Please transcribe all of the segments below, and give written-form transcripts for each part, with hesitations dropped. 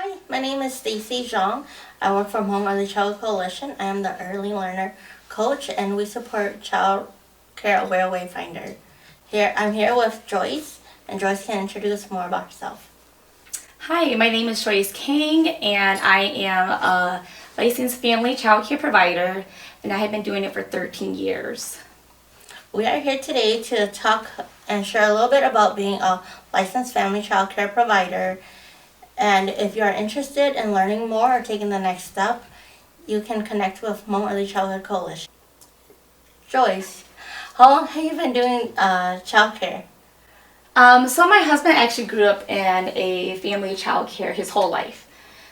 Hi, my name is Stacy Zhang. I work for Hmong Early Childhood Coalition. I am the early learner coach, and we support Child Care Aware Wayfinder. I'm here with Joyce, and Joyce can introduce more about herself. Hi, my name is Joyce King, and I am a licensed family child care provider, and I have been doing it for 13 years. We are here today to talk and share a little bit about being a licensed family child care provider. And if you are interested in learning more or taking the next step, you can connect with Hmong Early Childhood Coalition. Joyce, how long have you been doing child care? So my husband actually grew up in a family child care his whole life.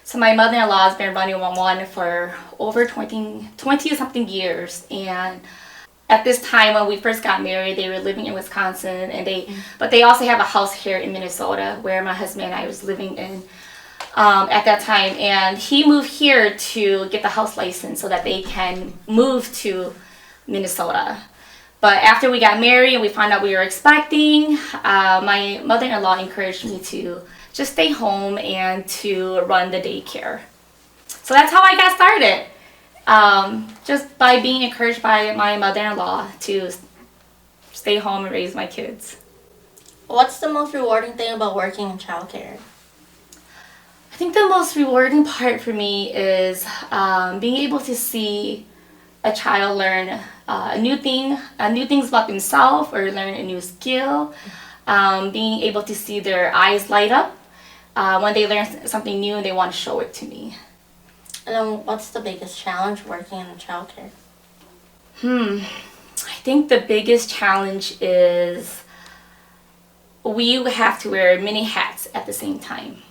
So my mother-in-law has been running one for over 20 something years, and at this time when we first got married, they were living in Wisconsin, but they also have a house here in Minnesota where my husband and I was living in at that time. And he moved here to get the house license so that they can move to Minnesota. But after we got married and we found out we were expecting, my mother-in-law encouraged me to just stay home and to run the daycare. So that's how I got started. Just by being encouraged by my mother-in-law to stay home and raise my kids. What's the most rewarding thing about working in childcare? I think the most rewarding part for me is being able to see a child learn new things about themselves, or learn a new skill. Being able to see their eyes light up when they learn something new and they want to show it to me. And then what's the biggest challenge working in childcare? I think the biggest challenge is we have to wear many hats at the same time.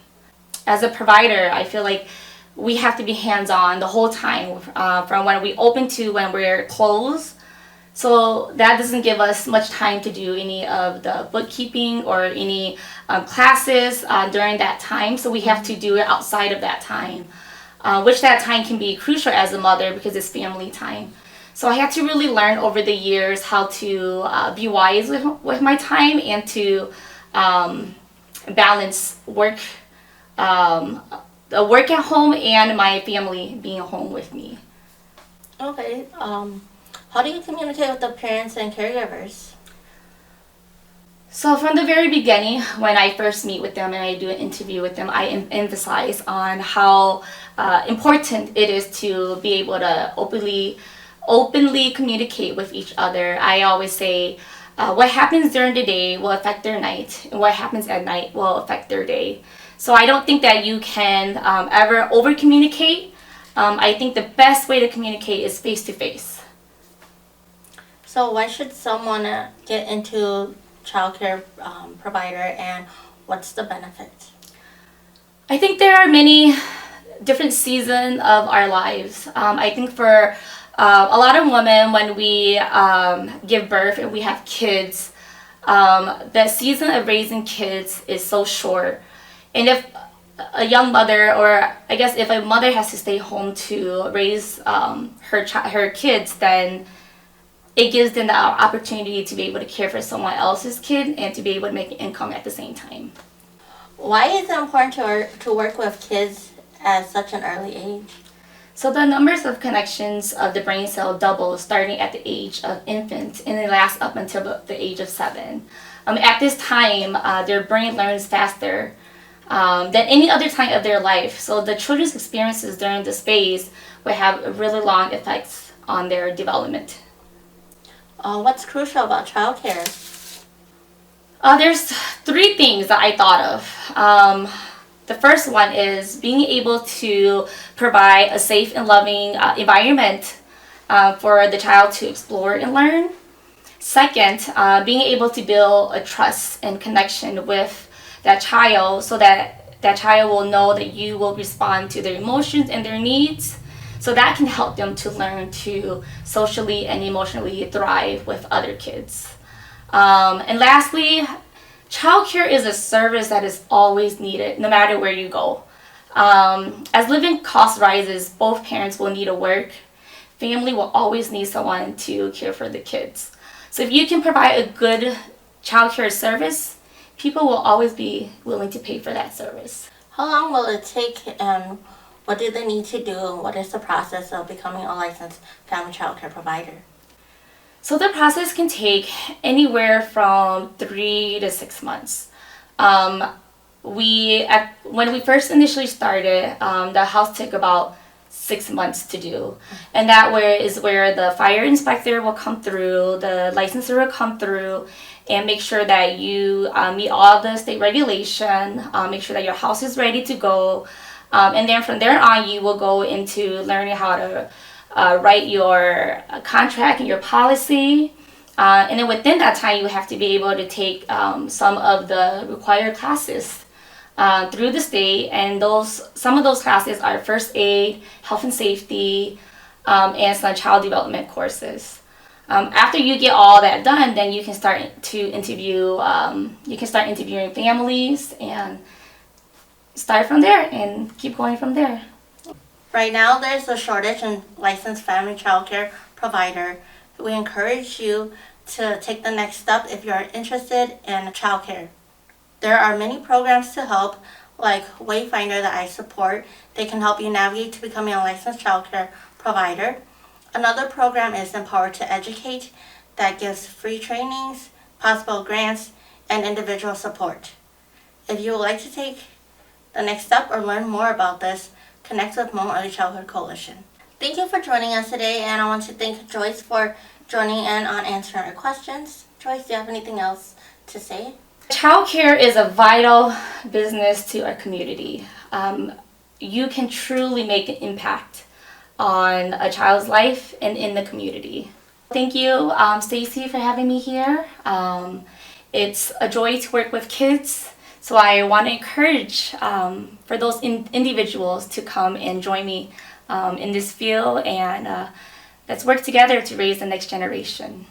As a provider, I feel like we have to be hands-on the whole time, from when we open to when we're closed. So that doesn't give us much time to do any of the bookkeeping or any classes during that time. So we have to do it outside of that time, which that time can be crucial as a mother because it's family time. So I had to really learn over the years how to be wise with my time and to balance work at home and my family being home with me. Okay. How do you communicate with the parents and caregivers? So from the very beginning, when I first meet with them and I do an interview with them, I emphasize on how important it is to be able to openly communicate with each other. I always say what happens during the day will affect their night, and what happens at night will affect their day. So I don't think that you can ever over communicate. I think the best way to communicate is face to face. So why should someone get into childcare provider, and what's the benefit? I think there are many different seasons of our lives. I think for a lot of women, when we give birth and we have kids, the season of raising kids is so short. And if a young mother, or I guess if a mother has to stay home to raise her kids, then it gives them the opportunity to be able to care for someone else's kid and to be able to make an income at the same time. Why is it important to work with kids at such an early age? So the numbers of connections of the brain cell double starting at the age of infant, and it lasts up until the age of 7. At this time, their brain learns faster than any other time of their life. So the children's experiences during this phase will have really long effects on their development. What's crucial about childcare? There's 3 things that I thought of. The first one is being able to provide a safe and loving environment for the child to explore and learn. Second, being able to build a trust and connection with that child so that that child will know that you will respond to their emotions and their needs. So that can help them to learn to socially and emotionally thrive with other kids. And lastly, childcare is a service that is always needed, no matter where you go. As living cost rises, both parents will need to work. Family will always need someone to care for the kids. So if you can provide a good childcare service, people will always be willing to pay for that service. How long will it take, and what do they need to do, and what is the process of becoming a licensed family child care provider? So the process can take anywhere from 3 to 6 months. When we first initially started, the house took about 6 months to do, and that is where the fire inspector will come through, the licensor will come through, and make sure that you meet all the state regulation, make sure that your house is ready to go, and then from there on, you will go into learning how to write your contract and your policy. And then within that time, you have to be able to take some of the required classes through the state, and some of those classes are first aid, health and safety, and some child development courses. After you get all that done, then you can start to interview. You can start interviewing families and start from there and keep going from there. Right now, there's a shortage in licensed family child care provider. We encourage you to take the next step if you're interested in child care. There are many programs to help, like Wayfinder that I support. They can help you navigate to becoming a licensed child care provider. Another program is Empower to Educate that gives free trainings, possible grants, and individual support. If you would like to take the next step or learn more about this, connect with Hmong Early Childhood Coalition. Thank you for joining us today, and I want to thank Joyce for joining in on answering our questions. Joyce, do you have anything else to say? Childcare is a vital business to our community. You can truly make an impact on a child's life and in the community. Thank you, Stacy, for having me here. It's a joy to work with kids, so I want to encourage for those individuals to come and join me in this field, and let's work together to raise the next generation.